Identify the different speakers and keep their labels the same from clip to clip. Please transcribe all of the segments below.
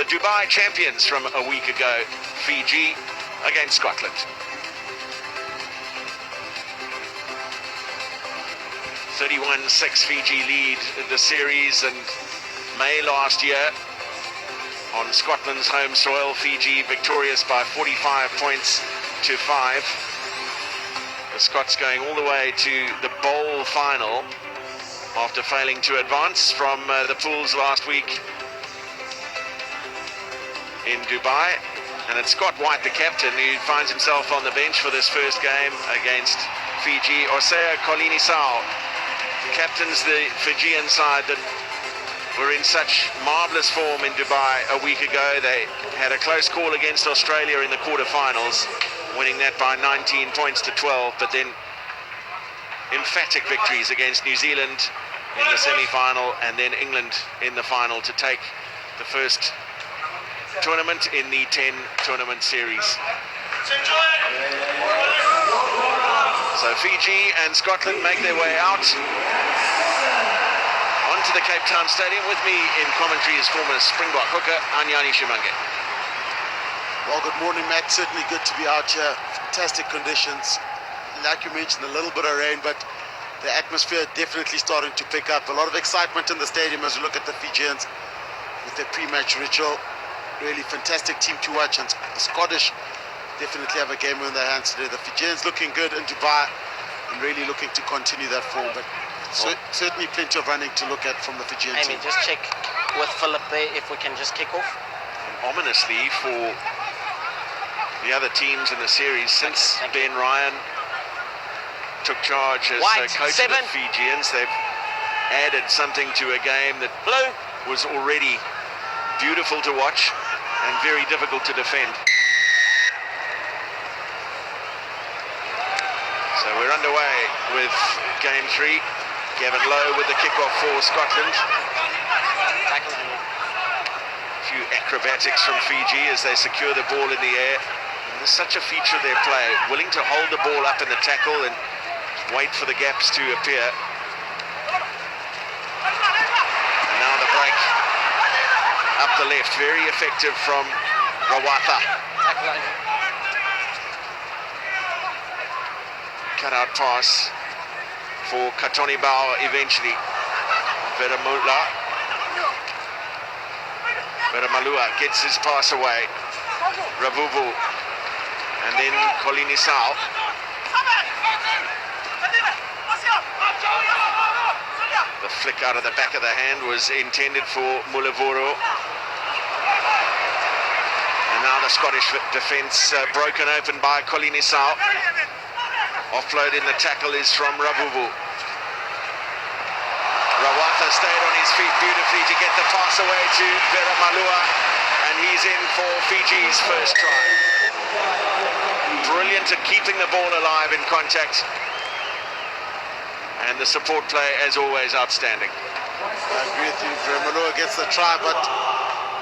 Speaker 1: Dubai champions from a week ago, Fiji against Scotland. 31-6 Fiji lead the series, and May last year on Scotland's home soil, Fiji victorious by 45 points to 5. The Scots going all the way to the bowl final after failing to advance from the pools last week in Dubai. And it's Scott White, the captain, who finds himself on the bench for this first game against Fiji. Osea Kolinisau captains the Fijian side that were in such marvellous form in Dubai a week ago. They had a close call against Australia in the quarterfinals, winning that by 19 points to 12, but then emphatic victories against New Zealand in the semi-final and then England in the final to take the first tournament in the 10 tournament series. So Fiji and Scotland make their way out onto the Capetown Stadium. With me in commentary is former Springbok hooker Anyani Shimange.
Speaker 2: Well, good morning, Matt. Certainly good to be out here. Fantastic conditions. Like you mentioned, a little bit of rain, but the atmosphere definitely starting to pick up. A lot of excitement in the stadium as we look at the Fijians with their pre-match ritual. Really fantastic team to watch, and the Scottish definitely have a game in their hands today. The Fijians looking good in Dubai and really looking to continue that form, but certainly plenty of running to look at from the Fijian team.
Speaker 3: Just check with Philip there if we can just kick off.
Speaker 1: And ominously for the other teams in the series, since Ben Ryan took charge as coach of the Fijians, they've added something to a game that was already beautiful to watch and very difficult to defend. So we're underway with game 3. Gavin Lowe with the kickoff for Scotland. A few acrobatics from Fiji as they secure the ball in the air. And there's such a feature of their play, willing to hold the ball up in the tackle and wait for the gaps to appear. And now the break up the left, very effective from Rawatha. Cut out pass for Katoni Bao eventually. Veramalua gets his pass away. Ravuvu. And then Kolinisau. The flick out of the back of the hand was intended for Mulavoro. And now the Scottish defence broken open by Kolinisau. Offload in the tackle is from Ravuvu. Rawatha stayed on his feet beautifully to get the pass away to Veramalua, and he's in for Fiji's first try. Brilliant at keeping the ball alive in contact, and the support play, as always, outstanding.
Speaker 2: I agree with you. Veramalua gets the try, but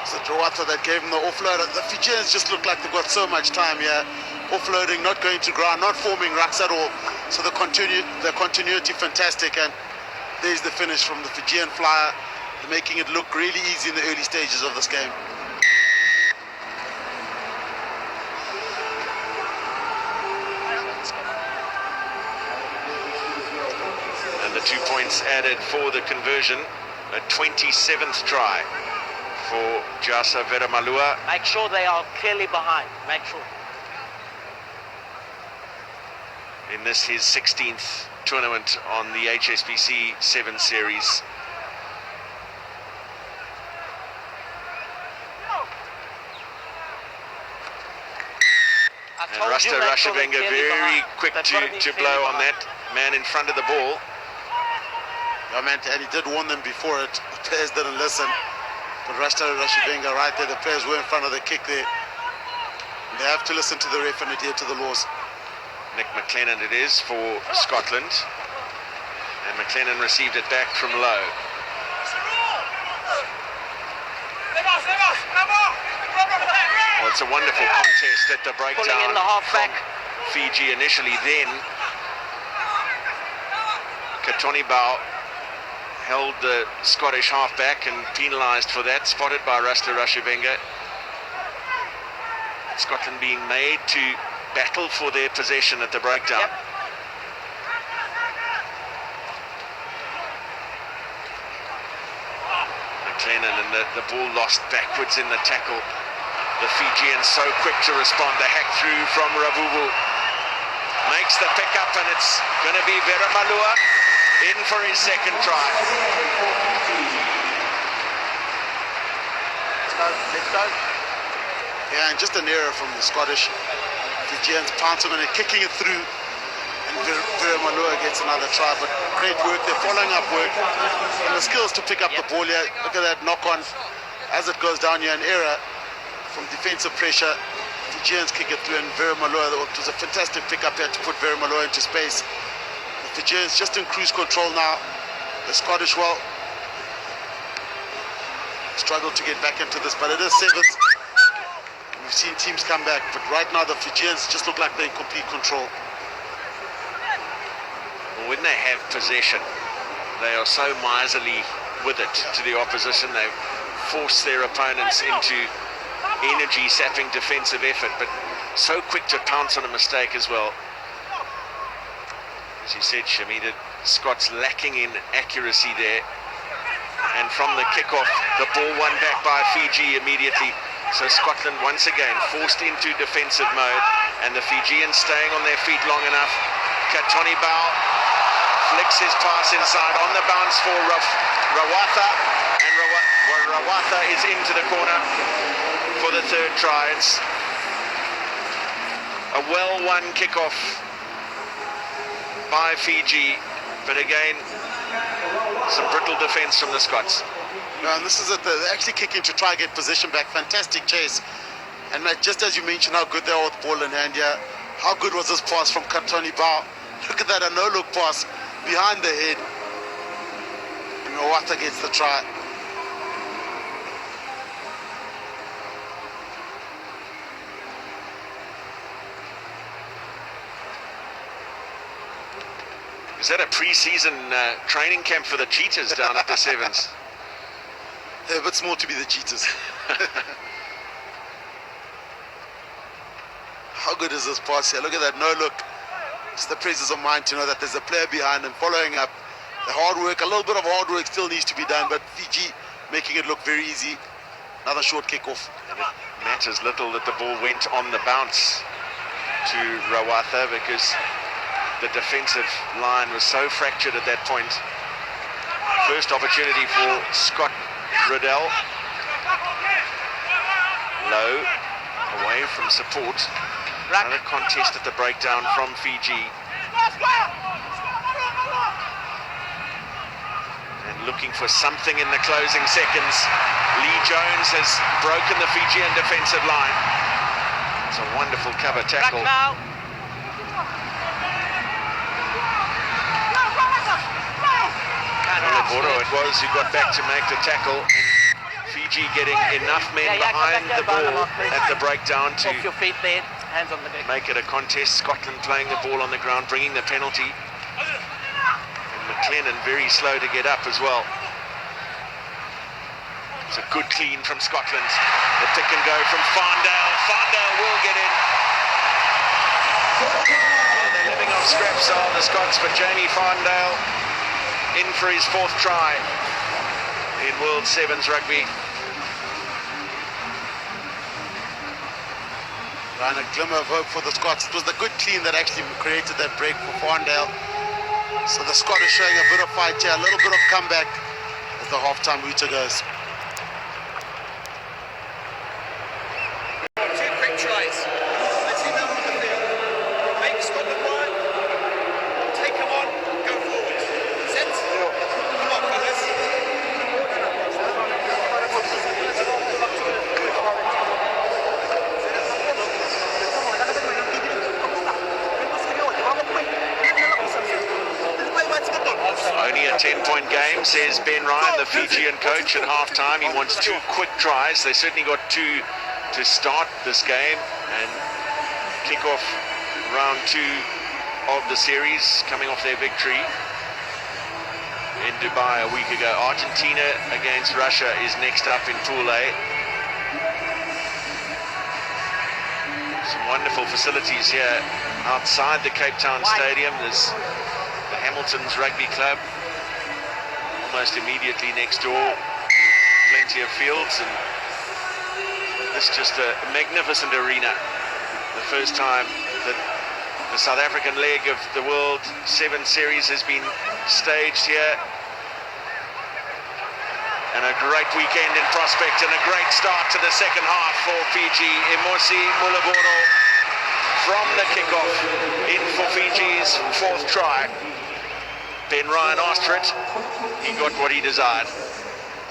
Speaker 2: it's Rawatha that gave him the offload. The Fijians just look like they've got so much time here. Offloading, not going to ground, not forming rucks at all. So the continuity fantastic, and there's the finish from the Fijian flyer, making it look really easy in the early stages of this game.
Speaker 1: And the 2 points added for the conversion, a 27th try for Jasa Veramalua.
Speaker 3: Make sure they are clearly behind, make sure.
Speaker 1: In this, his 16th tournament on the HSBC 7 series. And Rasta Rashavenga very quick to blow on that man in front of the ball.
Speaker 2: Yeah, man, and he did warn them before it. The players didn't listen. But Rasta Rashavenga right there, the players were in front of the kick there. And they have to listen to the ref and adhere to the laws.
Speaker 1: Nick McLennan it is for Scotland, and McLennan received it back from Lowe. Well, it's a wonderful contest at the breakdown.
Speaker 3: Pulling in the half back.
Speaker 1: Fiji initially, then Katoni Bao held the Scottish halfback and penalised for that, spotted by Rasta Rashavenga. Scotland being made to battle for their possession at the breakdown.
Speaker 3: Yep.
Speaker 1: McLennan, and the ball lost backwards in the tackle. The Fijians so quick to respond. The hack through from Ravuvu. Makes the pick up, and it's going to be Veramalua in for his second try.
Speaker 3: Let's go.
Speaker 2: Yeah, and just an error from the Scottish. Fijians pouncing on it, kicking it through, and Veramalua gets another try. But great work, they're following up work, and the skills to pick up the ball here. Look at that knock on as it goes down here, an error from defensive pressure. Fijians kick it through, and Veramalua, it was a fantastic pick up here to put Veramalua into space. The Fijians just in cruise control now. The Scottish, well, struggle to get back into this, but it is sevens. We've seen teams come back, but right now the Fijians just look like they're in complete control.
Speaker 1: When they have possession, they are so miserly with it to the opposition. They force their opponents into energy-sapping defensive effort, but so quick to pounce on a mistake as well. As you said, Shami, the Scots lacking in accuracy there. And from the kickoff, the ball won back by Fiji immediately. So Scotland once again forced into defensive mode, and the Fijians staying on their feet long enough. Katoni Bao flicks his pass inside on the bounce for Rawatha, and Rawatha is into the corner for the third try. It's a well-won kickoff by Fiji, but again, some brittle defence from the Scots.
Speaker 2: And this is it, they're actually kicking to try and get position back. Fantastic chase. And just as you mentioned how good they are with ball in hand here, how good was this pass from Katoni Bao? Look at that, a no-look pass behind the head. And Rawatha gets the try.
Speaker 1: Is that a pre-season training camp for the Cheetahs down at the Sevens?
Speaker 2: They're a bit small to be the Cheetahs. How good is this pass here? Look at that, no look. Just the presence of mind to know that there's a player behind and following up. The hard work, a little bit of hard work still needs to be done, but Fiji making it look very easy. Another short kickoff.
Speaker 1: And it matters little that the ball went on the bounce to Rawatha, because the defensive line was so fractured at that point. First opportunity for Scott Riddell. Low, away from support. Another contest at the breakdown from Fiji. And looking for something in the closing seconds. Lee Jones has broken the Fijian defensive line. It's a wonderful cover tackle. Olivoro it was who got back to make the tackle, and Fiji getting enough men behind the ball at the breakdown to
Speaker 3: Off your feet there, hands on the deck.
Speaker 1: make it a contest. Scotland playing the ball on the ground, bringing the penalty. And McLennan very slow to get up as well. It's a good clean from Scotland. The pick and go from Farndale. Farndale will get in. And they're living off scraps are the Scots, but Jamie Farndale in for his fourth try in World Sevens rugby.
Speaker 2: And a glimmer of hope for the Scots. It was the good clean that actually created that break for Farndale. So the Scottish showing a bit of fight here, a little bit of comeback as the half-time router goes.
Speaker 4: Two quick tries. Let's see them on the field. Make Scotland work. Take them on. Go forward. Set. Come on, fellas.
Speaker 1: Only a 10-point game, says Ben Ryan, the Fijian coach, at halftime. He wants two quick tries. They certainly got two to start this game and kick off round two of the series, coming off their victory in in Dubai a week ago. Argentina against Russia is next up in Pool A. Some wonderful facilities here outside the Capetown Stadium. There's the Hamilton's Rugby Club almost immediately next door. Plenty of fields, and this is just a magnificent arena. The first time that the South African leg of the World 7 Series has been staged here. And a great weekend in prospect and a great start to the second half for Fiji. Emosi Mulaboro from the kickoff in for Fiji's 4th try. Ben Ryan asked for it. He got what he desired.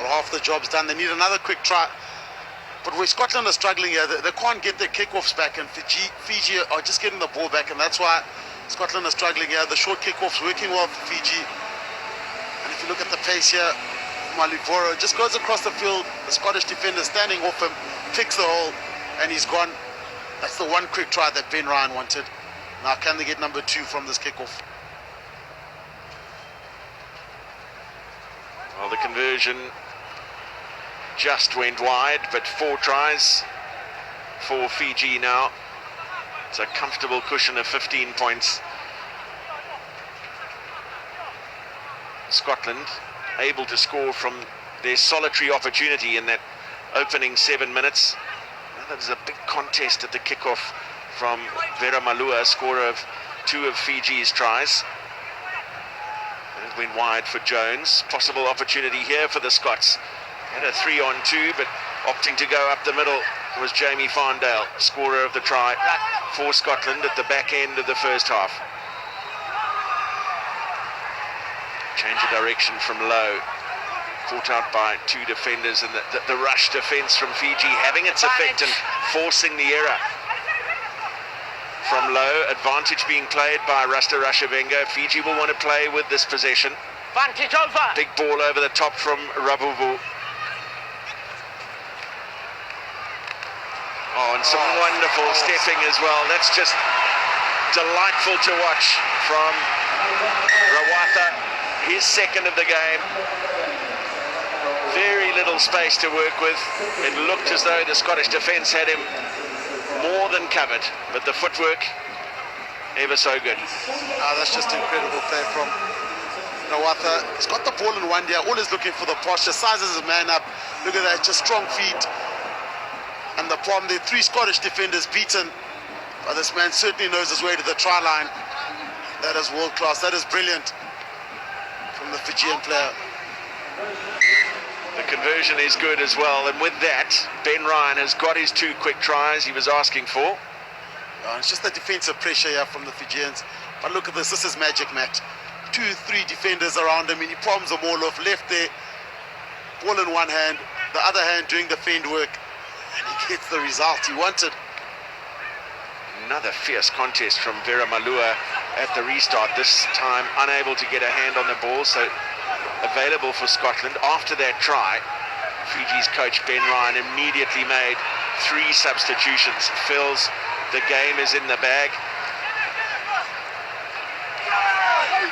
Speaker 2: Well, half the job's done. They need another quick try. But where Scotland are struggling here, they can't get their kickoffs back, and Fiji are just getting the ball back, and that's why Scotland are struggling here. The short kickoffs working well for Fiji. And if you look at the pace here, Malivoro just goes across the field. The Scottish defender standing off him, picks the hole, and he's gone. That's the one quick try that Ben Ryan wanted. Now can they get number 2 from this kickoff?
Speaker 1: Well, the conversion just went wide, but 4 tries for Fiji now. It's a comfortable cushion of 15 points. Scotland able to score from their solitary opportunity in that opening 7 minutes. That was a big contest at the kickoff from Vera Malua, scorer of 2 of Fiji's tries. It went wide for Jones. Possible opportunity here for the Scots. Had a 3-on-2, but opting to go up the middle was Jamie Farndale, scorer of the try for Scotland at the back end of the first half. Change of direction from low. Caught out by 2 defenders, and the rush defence from Fiji having its effect and forcing the error. From low, advantage being played by Rasta Rashavenga. Fiji will want to play with this possession.
Speaker 3: Advantage over.
Speaker 1: Big ball over the top from Rabuvu. Oh, and some wonderful stepping as well. That's just delightful to watch from Rawatha. His 2nd of the game. Very little space to work with. It looked as though the Scottish defence had him more than covered, but the footwork ever so good.
Speaker 2: That's just incredible play from Rawatha. He's got the ball in one day, always looking for the posture, sizes his man up. Look at that, just strong feet. And the problem, there are 3 Scottish defenders beaten, but this man certainly knows his way to the try line. That is world class, that is brilliant from the Fijian player.
Speaker 1: The conversion is good as well, and with that, Ben Ryan has got his 2 quick tries he was asking for.
Speaker 2: It's just the defensive pressure here from the Fijians. But look at this is magic, Matt. 2, 3 defenders around him, and he palms them all off. Left there, ball in one hand, the other hand doing the fend work, and he gets the result he wanted.
Speaker 1: Another fierce contest from Vera Malua at the restart, this time unable to get a hand on the ball, so available for Scotland. After that try, Fiji's coach Ben Ryan immediately made 3 substitutions. Feels the game is in the bag.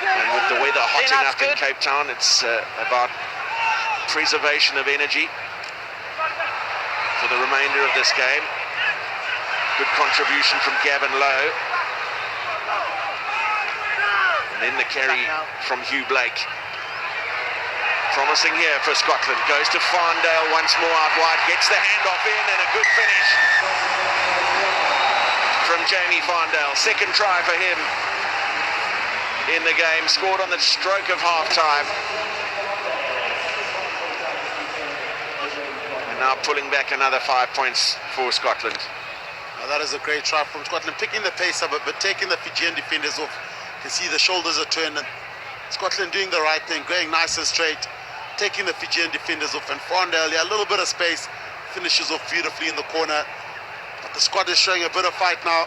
Speaker 1: And with the weather hotting up in Cape Town, it's about preservation of energy for the remainder of this game. Good contribution from Gavin Lowe. And then the carry from Hugh Blake. Promising here for Scotland. Goes to Farndale once more out wide. Gets the handoff in, and a good finish from Jamie Farndale. 2nd try for him in the game. Scored on the stroke of half-time. And now pulling back another 5 points for Scotland.
Speaker 2: Now that is a great try from Scotland. Picking the pace up, but taking the Fijian defenders off. You can see the shoulders are turned. And Scotland doing the right thing, going nice and straight. Taking the Fijian defenders off, and Farndale, a little bit of space, finishes off beautifully in the corner. But the Scottish showing a bit of fight now,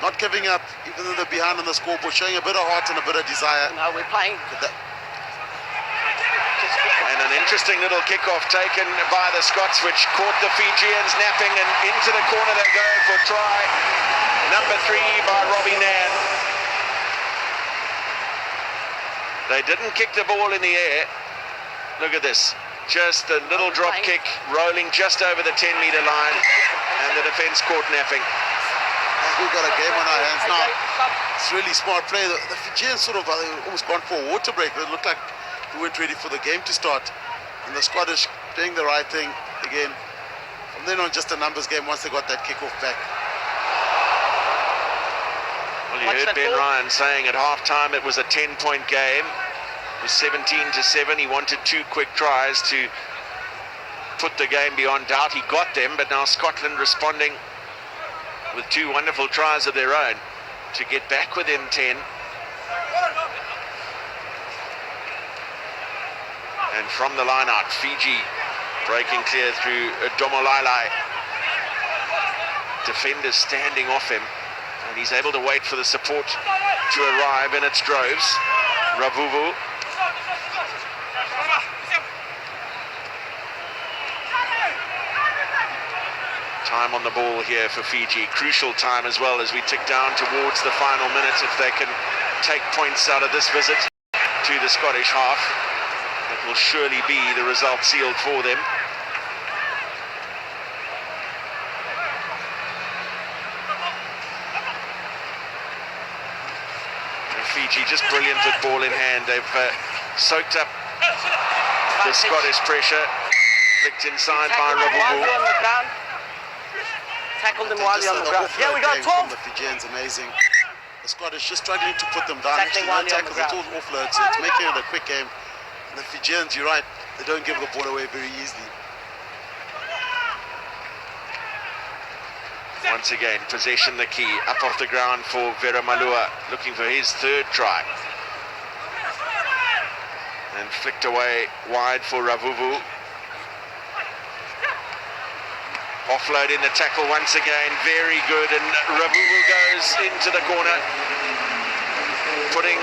Speaker 2: not giving up, even though they're behind on the scoreboard, showing a bit of heart and a bit of desire.
Speaker 3: No, we're playing.
Speaker 1: And an interesting little kickoff taken by the Scots, which caught the Fijians napping, and into the corner they go for try number 3 by Robbie Nan. They didn't kick the ball in the air. Look at this. Just a little drop kick, rolling just over the 10-meter line, and the defense caught napping.
Speaker 2: We've got a game on our hands now. It's really smart play. The Fijians sort of almost gone for a water break. It looked like we weren't ready for the game to start. And the Scottish doing the right thing again. From then on, just a numbers game once they got that kickoff back.
Speaker 1: Well, you heard Ben Ryan saying at halftime it was a 10-point game. It was 17-7. He wanted 2 quick tries to put the game beyond doubt. He got them, but now Scotland responding with 2 wonderful tries of their own to get back within 10. And from the line out, Fiji breaking clear through Domolailai. Defenders standing off him, and he's able to wait for the support to arrive, and it's droves. Ravuvu. Time on the ball here for Fiji. Crucial time as well as we tick down towards the final minutes. If they can take points out of this visit to the Scottish half, that will surely be the result sealed for them. And Fiji just brilliant with ball in hand. They've soaked up the Scottish pressure. Flicked inside by Ravuvu.
Speaker 3: Tackled them while you're on the ground. Yeah, we got 12.
Speaker 2: The Fijians amazing. The Scottish just struggling to put them down.
Speaker 3: Tackling
Speaker 2: Actually, no
Speaker 3: while you're on the
Speaker 2: tackles, it's all offload, so it's making it a quick game. And the Fijians, you're right, they don't give the ball away very easily.
Speaker 1: Once again, possession the key. Up off the ground for Vera Malua, looking for his 3rd try. And flicked away wide for Ravuvu. Offload in the tackle once again, very good, and Ravuvu goes into the corner, putting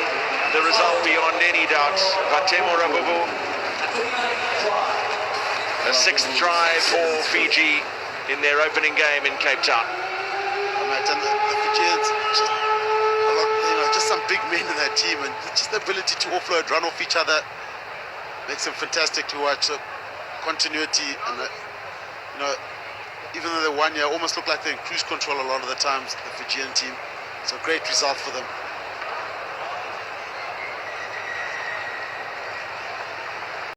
Speaker 1: the result beyond any doubt. Vatemo Ravuvu, a 6th try for Fiji in their opening game in Cape Town.
Speaker 2: And the Fijians, just a lot, just some big men in that team, and just the ability to offload, run off each other, makes them fantastic to watch. So continuity, and even though they won here, almost look like they're in cruise control a lot of the times, the Fijian team. So great result for them.